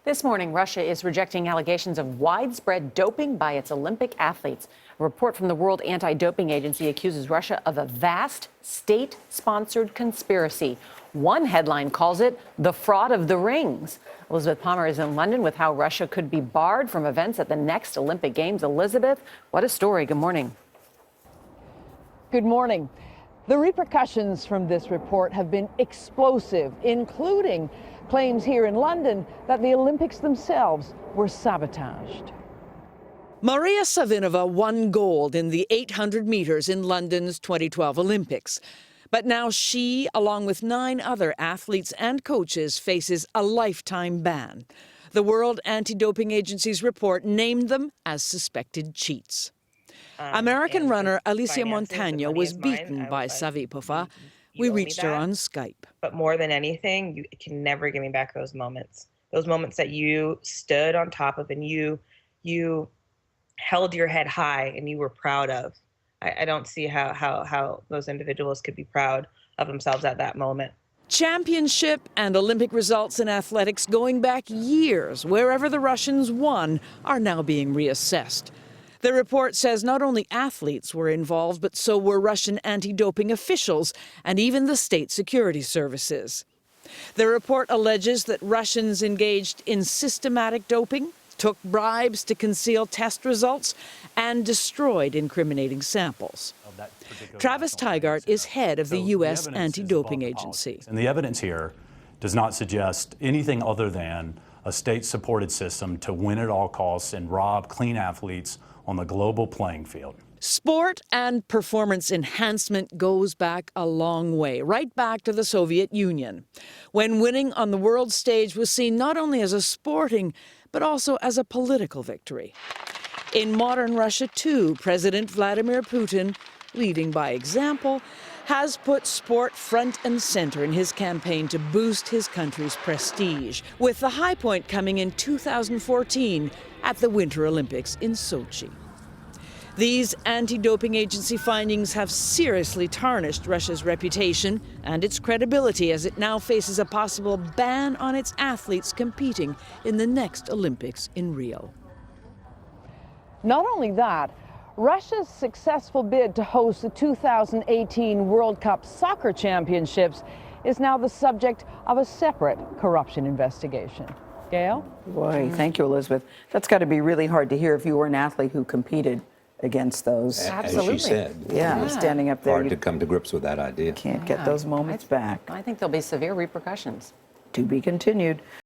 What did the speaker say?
This morning, Russia is rejecting allegations of widespread doping by its Olympic athletes. A report from the World Anti-Doping Agency accuses Russia of a vast state-sponsored conspiracy. One headline calls it the fraud of the rings. Elizabeth Palmer is in London with how Russia could be barred from events at the next Olympic Games. Elizabeth, what a story. Good morning. Good morning. The repercussions from this report have been explosive, including claims here in London that the Olympics themselves were sabotaged. Maria Savinova won gold in the 800 meters in London's 2012 Olympics. But now she, along with 9 other athletes and coaches, faces a lifetime ban. The World Anti-Doping Agency's report named them as suspected cheats. American runner Alicia Montano was beaten by Savipova. We reached her on Skype. But more than anything, you can never give me back those moments that you stood on top of and you held your head high and you were proud of. I don't see how those individuals could be proud of themselves at that moment. Championship and Olympic results in athletics going back years, wherever the Russians won, are now being reassessed. The report says not only athletes were involved, but so were Russian anti-doping officials and even the state security services. The report alleges that Russians engaged in systematic doping, took bribes to conceal test results, and destroyed incriminating samples. Travis Tygart is head of the U.S. Anti-Doping Agency. And the evidence here does not suggest anything other than a state-supported system to win at all costs and rob clean athletes on the global playing field. Sport and performance enhancement goes back a long way, right back to the Soviet Union, when winning on the world stage was seen not only as a sporting, but also as a political victory. In modern Russia, too, President Vladimir Putin, leading by example, has put sport front and center in his campaign to boost his country's prestige, with the high point coming in 2014 at the Winter Olympics in Sochi. These anti-doping agency findings have seriously tarnished Russia's reputation and its credibility as it now faces a possible ban on its athletes competing in the next Olympics in Rio. Not only that, Russia's successful bid to host the 2018 World Cup Soccer Championships is now the subject of a separate corruption investigation. Gail? Boy, thank you, Elizabeth. That's got to be really hard to hear if you were an athlete who competed against those. Absolutely. As she said. Yeah, standing up there. Hard to come to grips with that idea. Can't get those moments back. I think there'll be severe repercussions. To be continued.